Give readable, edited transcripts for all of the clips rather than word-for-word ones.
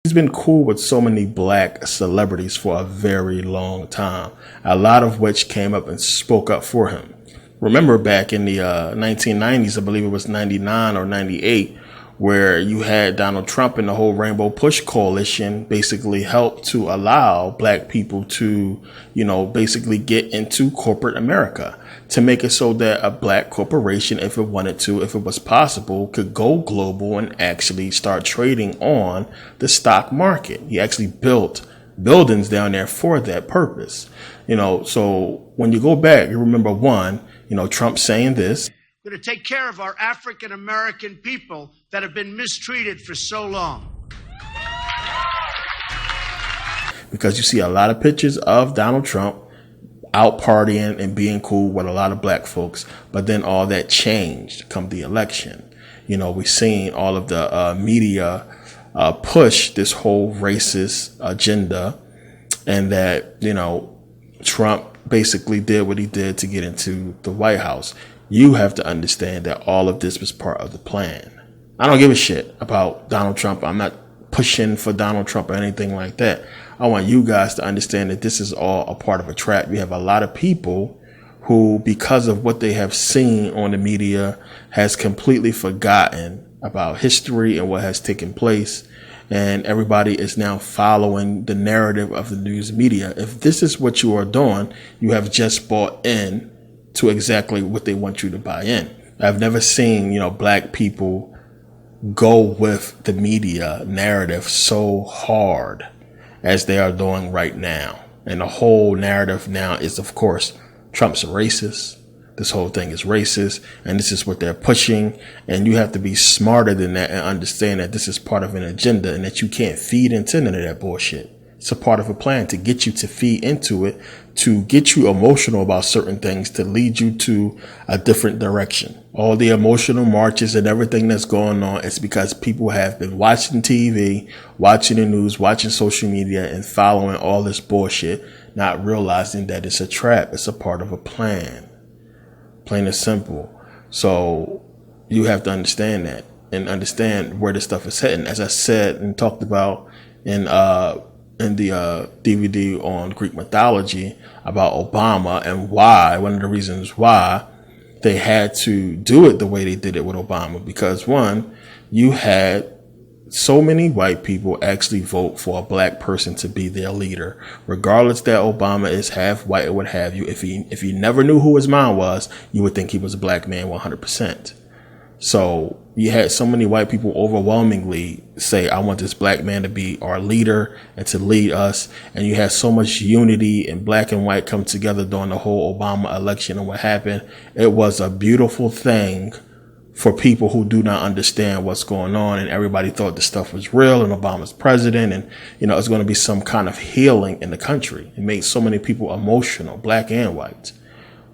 He's been cool with so many black celebrities for a very long time, a lot of which came up and spoke up for him. Remember back in the 1990s, I believe it was 99 or 98, where you had Donald Trump and the whole Rainbow Push Coalition basically helped to allow black people to, basically get into corporate America, to make it so that a black corporation, if it wanted to, if it was possible, could go global and actually start trading on the stock market. He actually built buildings down there for that purpose. So when you go back, you remember Trump saying this. We're going to take care of our African American people that have been mistreated for so long. Because you see a lot of pictures of Donald Trump out partying and being cool with a lot of black folks. But then all that changed come the election. We've seen all of the media push this whole racist agenda, and that, Trump basically did what he did to get into the White House. You have to understand that all of this was part of the plan. I don't give a shit about Donald Trump. I'm not pushing for Donald Trump or anything like that. I want you guys to understand that this is all a part of a trap. We have a lot of people who, because of what they have seen on the media, has completely forgotten about history and what has taken place. And everybody is now following the narrative of the news media. If this is what you are doing, you have just bought in to exactly what they want you to buy in. I've never seen, black people go with the media narrative so hard as they are doing right now. And the whole narrative now is, of course, Trump's a racist. This whole thing is racist, and this is what they're pushing. And you have to be smarter than that and understand that this is part of an agenda and that you can't feed into none of that bullshit. It's a part of a plan to get you to feed into it, to get you emotional about certain things, to lead you to a different direction. All the emotional marches and everything that's going on is because people have been watching TV, watching the news, watching social media, and following all this bullshit, not realizing that it's a trap. It's a part of a plan. Plain and simple. So you have to understand that and understand where this stuff is heading. As I said and talked about in the DVD on Greek mythology about Obama and why, one of the reasons why they had to do it the way they did it with Obama, because one, you had so many white people actually vote for a black person to be their leader, regardless that Obama is half white or what have you. If he never knew who his mom was, you would think he was a black man 100%. So you had so many white people overwhelmingly say, I want this black man to be our leader and to lead us. And you had so much unity and black and white come together during the whole Obama election and what happened. It was a beautiful thing for people who do not understand what's going on. And everybody thought the stuff was real and Obama's president. And, it's going to be some kind of healing in the country. It made so many people emotional, black and white.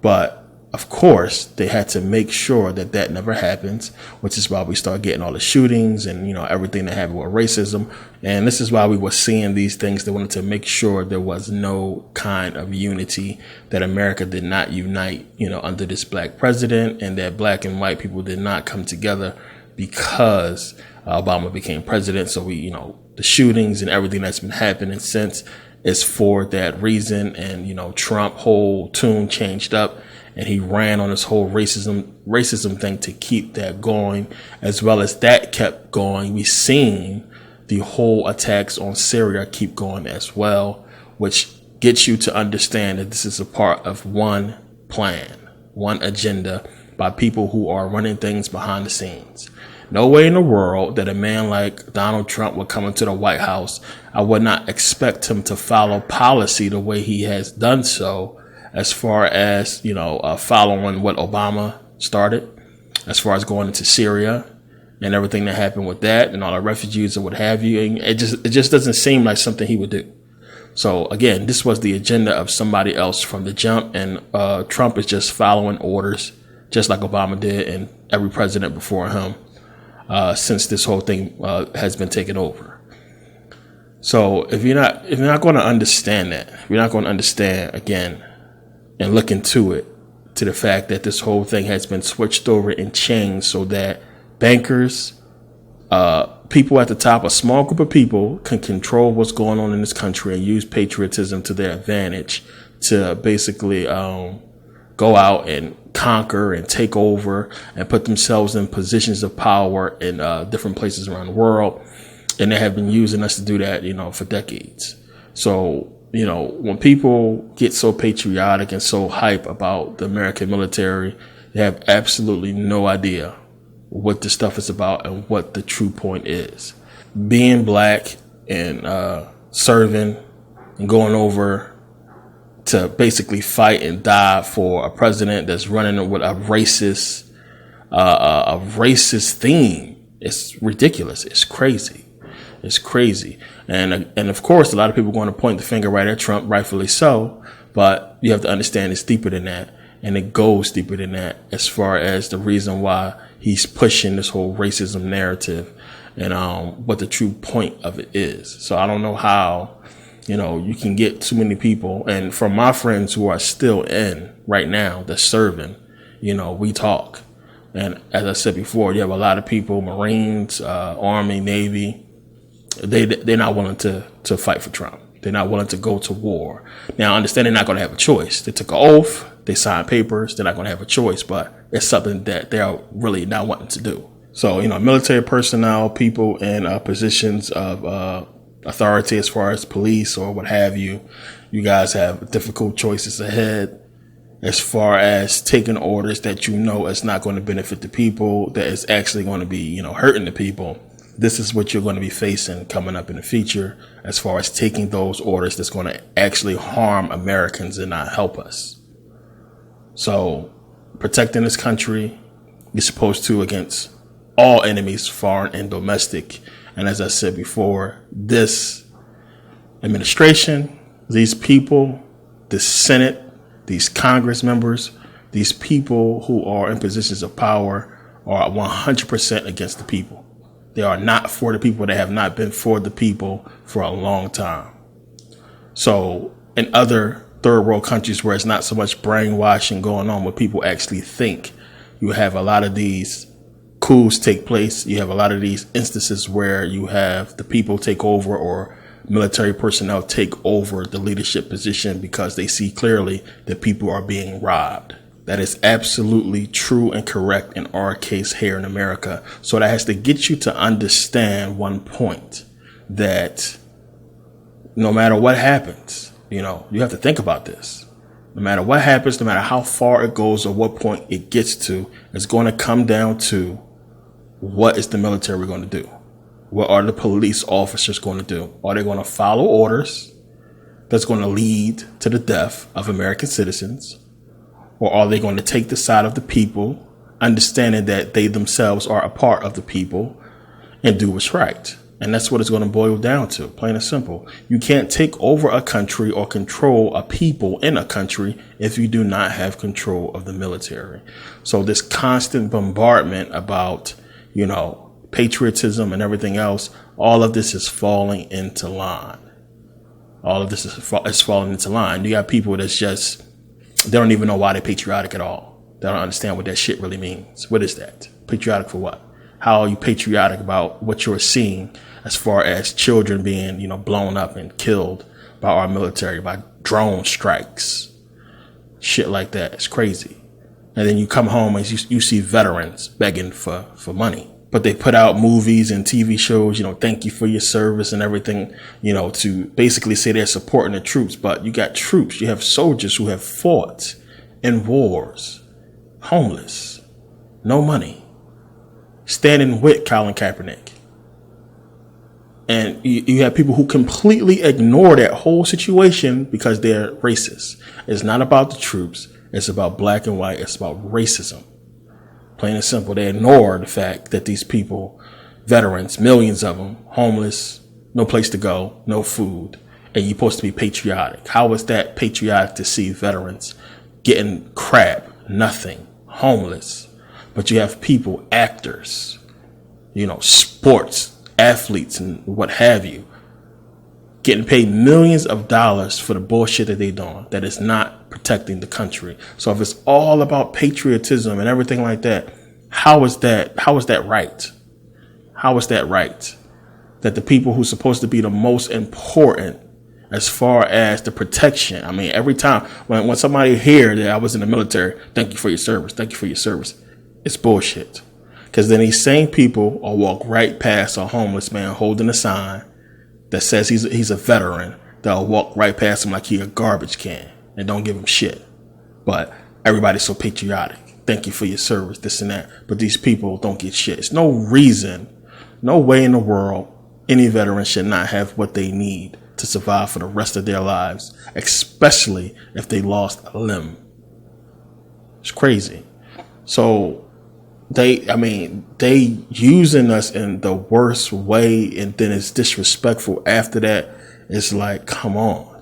But of course, they had to make sure that that never happens, which is why we start getting all the shootings and, everything that happened with racism. And this is why we were seeing these things. They wanted to make sure there was no kind of unity, that America did not unite, under this black president, and that black and white people did not come together because Obama became president. So the shootings and everything that's been happening since is for that reason. And, Trump whole tune changed up. And he ran on this whole racism thing to keep that going, as well as that kept going. We've seen the whole attacks on Syria keep going as well, which gets you to understand that this is a part of one plan, one agenda by people who are running things behind the scenes. No way in the world that a man like Donald Trump would come into the White House. I would not expect him to follow policy the way he has done so, as far as, following what Obama started, as far as going into Syria and everything that happened with that and all the refugees and what have you. And it just doesn't seem like something he would do. So again, this was the agenda of somebody else from the jump, and Trump is just following orders, just like Obama did and every president before him, since this whole thing has been taken over. So if you're not going to understand that, if you're not going to understand again and look into it, to the fact that this whole thing has been switched over and changed so that bankers, people at the top, a small group of people, can control what's going on in this country and use patriotism to their advantage to basically go out and conquer and take over and put themselves in positions of power in different places around the world. And they have been using us to do that, for decades. So, when people get so patriotic and so hype about the American military, they have absolutely no idea what this stuff is about and what the true point is. Being black and serving and going over to basically fight and die for a president that's running with a racist theme. It's ridiculous. It's crazy. It's crazy. And of course, a lot of people are going to point the finger right at Trump, rightfully so. But you have to understand it's deeper than that. And it goes deeper than that as far as the reason why he's pushing this whole racism narrative and what the true point of it is. So I don't know how, you can get too many people. And from my friends who are still in right now, that's serving, we talk. And as I said before, you have a lot of people, Marines, Army, Navy, they're not willing to fight for Trump. They're not willing to go to war. Now, I understand they're not going to have a choice. They took an oath. They signed papers. They're not going to have a choice, but it's something that they're really not wanting to do. So, military personnel, people in positions of authority as far as police or what have you, you guys have difficult choices ahead as far as taking orders that is not going to benefit the people, that is actually going to be, hurting the people. This is what you're going to be facing coming up in the future as far as taking those orders that's going to actually harm Americans and not help us. So protecting this country, you're supposed to against all enemies, foreign and domestic. And as I said before, this administration, these people, the Senate, these Congress members, these people who are in positions of power are 100% against the people. They are not for the people. They have not been for the people for a long time. So in other third world countries where it's not so much brainwashing going on, where people actually think, you have a lot of these coups take place. You have a lot of these instances where you have the people take over or military personnel take over the leadership position because they see clearly that people are being robbed. That is absolutely true and correct in our case here in America. So that has to get you to understand one point, that no matter what happens, you have to think about this. No matter what happens, no matter how far it goes or what point it gets to, it's going to come down to what is the military going to do? What are the police officers going to do? Are they going to follow orders that's going to lead to the death of American citizens? Or are they going to take the side of the people, understanding that they themselves are a part of the people, and do what's right? And that's what it's going to boil down to, plain and simple. You can't take over a country or control a people in a country if you do not have control of the military. So this constant bombardment about, patriotism and everything else, all of this is falling into line. All of this is falling into line. You got people that's just, they don't even know why they're patriotic at all. They don't understand what that shit really means. What is that? Patriotic for what? How are you patriotic about what you're seeing as far as children being, blown up and killed by our military, by drone strikes? Shit like that. It's crazy. And then you come home and you see veterans begging for money. But they put out movies and TV shows, thank you for your service and everything, to basically say they're supporting the troops. But you got troops, you have soldiers who have fought in wars, homeless, no money, standing with Colin Kaepernick. And you have people who completely ignore that whole situation because they're racist. It's not about the troops. It's about black and white. It's about racism. Plain and simple. They ignore the fact that these people, veterans, millions of them, homeless, no place to go, no food, and you're supposed to be patriotic. How is that patriotic to see veterans getting crap, nothing, homeless? But you have people, actors, sports, athletes, and what have you, getting paid millions of dollars for the bullshit that they're doing that is not protecting the country. So if it's all about patriotism and everything like that, how is that right? How is that right? that the people who's supposed to be the most important as far as the protection. I mean, every time when somebody hear that I was in the military, thank you for your service, thank you for your service, it's bullshit. Because then these same people will walk right past a homeless man holding a sign that says he's a veteran. They'll walk right past him like he a garbage can and don't give him shit. But everybody's so patriotic. Thank you for your service, this and that. But these people don't get shit. It's no reason, no way in the world any veteran should not have what they need to survive for the rest of their lives, especially if they lost a limb. It's crazy. So they using us in the worst way, and then it's disrespectful after that. It's like, come on.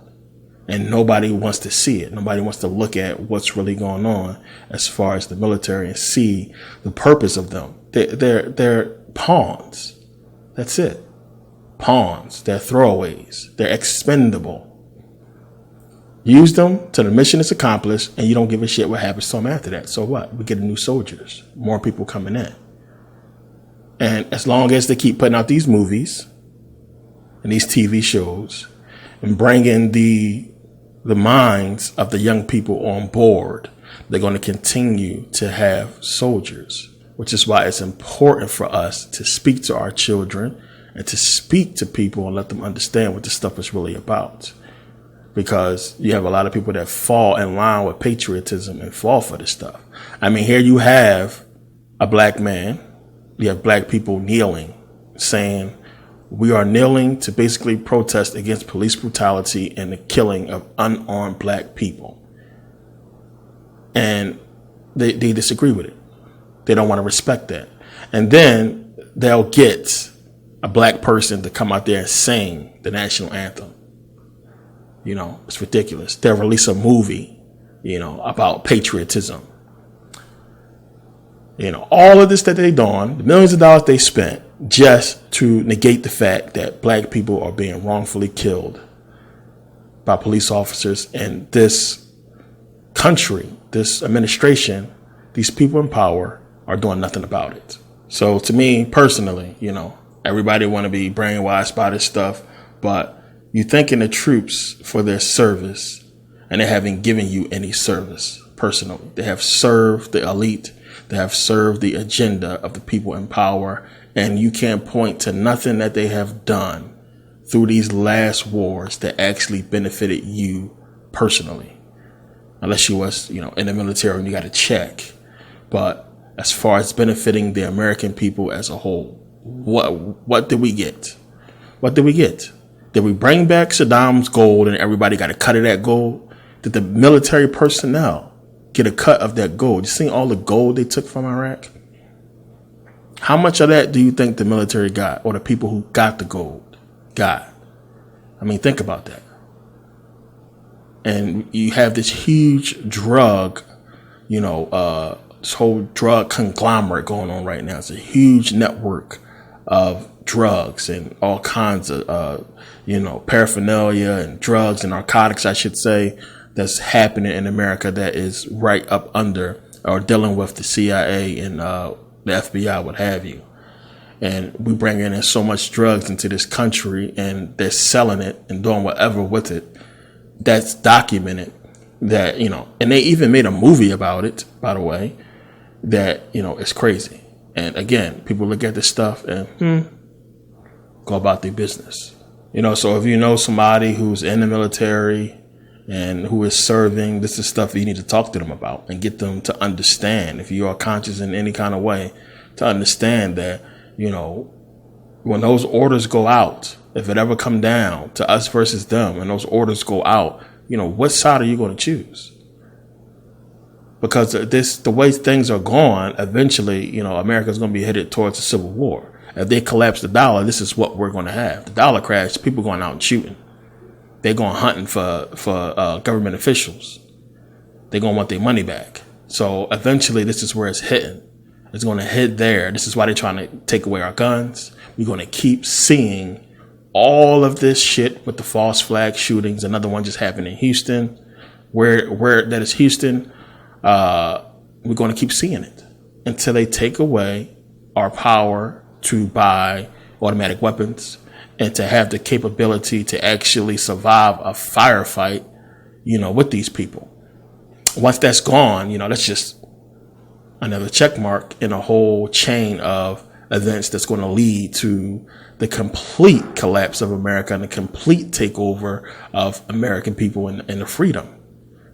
And nobody wants to see it. Nobody wants to look at what's really going on as far as the military and see the purpose of them. They're pawns. That's it. Pawns. They're throwaways. They're expendable. Use them till the mission is accomplished, and you don't give a shit what happens to them after that. So what? We get new soldiers, more people coming in. And as long as they keep putting out these movies and these TV shows and bringing the minds of the young people on board, they're going to continue to have soldiers, which is why it's important for us to speak to our children and to speak to people and let them understand what this stuff is really about. Because you have a lot of people that fall in line with patriotism and fall for this stuff. I mean, here you have a black man, you have black people kneeling, saying, we are kneeling to basically protest against police brutality and the killing of unarmed black people. And they disagree with it. They don't want to respect that. And then they'll get a black person to come out there and sing the national anthem. You know, it's ridiculous. They'll release a movie, you know, about patriotism. You know, all of this that they done, the millions of dollars they spent just to negate the fact that black people are being wrongfully killed by police officers. And this country, this administration, these people in power are doing nothing about it. So to me personally, you know, everybody want to be brainwashed by this stuff, but you thanking the troops for their service, and they haven't given you any service personally. They have served the elite. They have served the agenda of the people in power. And you can't point to nothing that they have done through these last wars that actually benefited you personally. Unless you was, you know, in the military and you got to check. But as far as benefiting the American people as a whole, what did we get? What did we get? Did we bring back Saddam's gold and everybody got a cut of that gold? Did the military personnel get a cut of that gold? You seen all the gold they took from Iraq? How much of that do you think the military got, or the people who got the gold got? I mean, think about that. And you have this huge drug, you know, this whole drug conglomerate going on right now. It's a huge network of drugs and all kinds of, you know, paraphernalia and drugs and narcotics, I should say, that's happening in America that is right up under or dealing with the CIA and the FBI, what have you. And we bring in so much drugs into this country, and they're selling it and doing whatever with it. That's documented, that, you know, and they even made a movie about it, by the way, that, you know, it's crazy. And again, people look at this stuff and go about their business. You know, so if you know somebody who's in the military and who is serving, this is stuff you need to talk to them about and get them to understand, if you are conscious in any kind of way, to understand that, you know, when those orders go out, if it ever come down to us versus them and those orders go out, you know, what side are you going to choose? Because the way things are going, eventually, you know, America's going to be headed towards a civil war. If they collapse the dollar, this is what we're going to have. The dollar crash, people going out and shooting. They're going hunting for government officials. They're going to want their money back. So eventually, this is where it's hitting. It's going to hit there. This is why they're trying to take away our guns. We're going to keep seeing all of this shit with the false flag shootings. Another one just happened in Houston. Where that is Houston, we're going to keep seeing it until they take away our power to buy automatic weapons and to have the capability to actually survive a firefight, with these people. Once that's gone, that's just another check mark in a whole chain of events that's going to lead to the complete collapse of America and the complete takeover of American people and the freedom.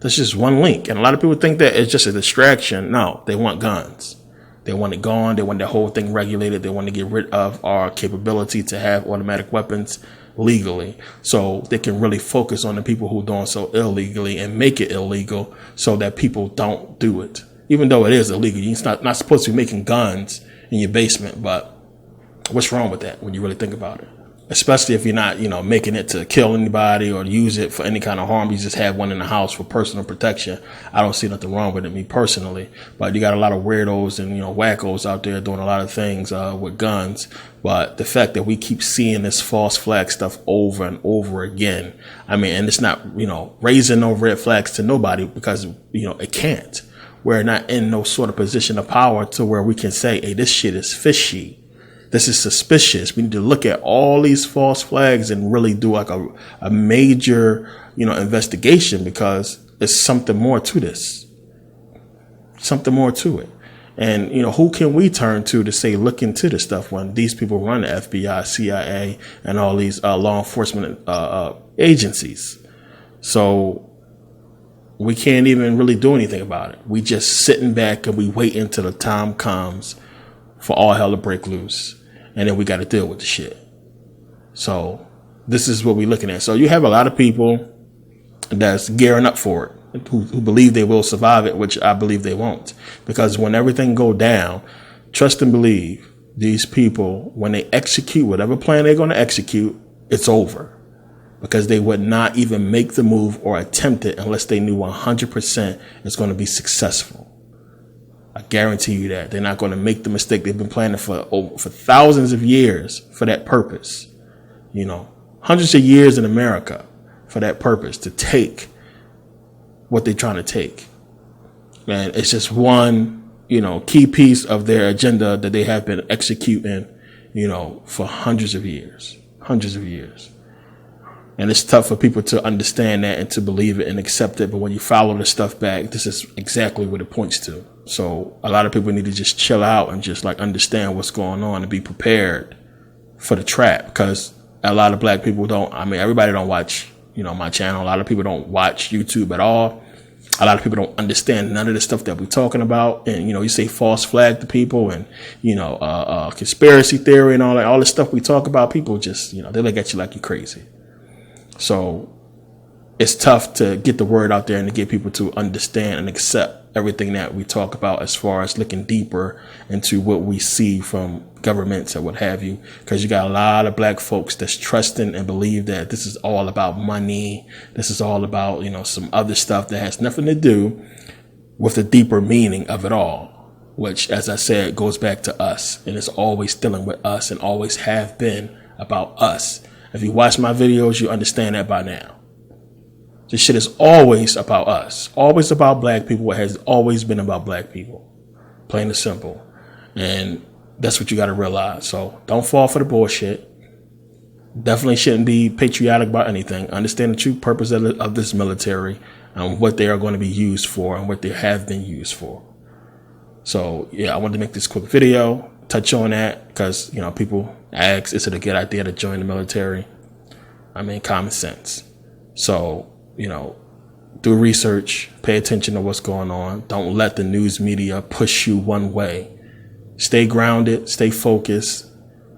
That's just one link. And a lot of people think that it's just a distraction. No, they want guns. They want it gone. They want the whole thing regulated. They want to get rid of our capability to have automatic weapons legally, so they can really focus on the people who are doing so illegally and make it illegal so that people don't do it. Even though it is illegal, you're not supposed to be making guns in your basement, but what's wrong with that when you really think about it? Especially if you're not, making it to kill anybody or use it for any kind of harm. You just have one in the house for personal protection. I don't see nothing wrong with it, me personally. But you got a lot of weirdos and, wackos out there doing a lot of things with guns. But the fact that we keep seeing this false flag stuff over and over again, and it's not, raising no red flags to nobody because, it can't. We're not in no sort of position of power to where we can say, hey, this shit is fishy. This is suspicious. We need to look at all these false flags and really do like a major, investigation, because there's something more to this. Something more to it. And, who can we turn to say, look into this stuff when these people run the FBI, CIA, and all these law enforcement agencies? So we can't even really do anything about it. We just sitting back and we wait until the time comes for all hell to break loose. And then we got to deal with the shit. So this is what we're looking at. So you have a lot of people that's gearing up for it, who believe they will survive it, which I believe they won't. Because when everything go down, trust and believe, these people, when they execute whatever plan they're going to execute, it's over. Because they would not even make the move or attempt it unless they knew 100% it's going to be successful. I guarantee you that they're not going to make the mistake. They've been planning for thousands of years for that purpose, hundreds of years in America for that purpose, to take what they're trying to take. And it's just one, key piece of their agenda that they have been executing, for hundreds of years. And it's tough for people to understand that and to believe it and accept it. But when you follow the stuff back, this is exactly what it points to. So a lot of people need to just chill out and just understand what's going on and be prepared for the trap. Because a lot of black people everybody don't watch, my channel. A lot of people don't watch YouTube at all. A lot of people don't understand none of the stuff that we're talking about. And, you say false flag to people and, conspiracy theory and all the stuff we talk about. People just, they look at you like you're crazy. So it's tough to get the word out there and to get people to understand and accept everything that we talk about as far as looking deeper into what we see from governments and what have you. Because you got a lot of black folks that's trusting and believe that this is all about money. This is all about, some other stuff that has nothing to do with the deeper meaning of it all, which, as I said, goes back to us and is always dealing with us and always have been about us. If you watch my videos, you understand that by now. This shit is always about us. Always about black people. It has always been about black people. Plain and simple. And that's what you got to realize. So don't fall for the bullshit. Definitely shouldn't be patriotic about anything. Understand the true purpose of this military and what they are going to be used for and what they have been used for. So, yeah, I wanted to make this quick video, touch on that, because, people ask, is it a good idea to join the military? Common sense. So, do research, pay attention to what's going on. Don't let the news media push you one way. Stay grounded, stay focused,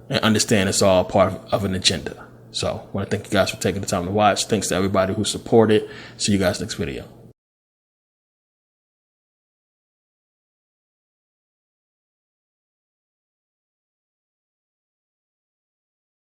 and understand it's all part of an agenda. So I want to thank you guys for taking the time to watch. Thanks to everybody who supported. See you guys next video.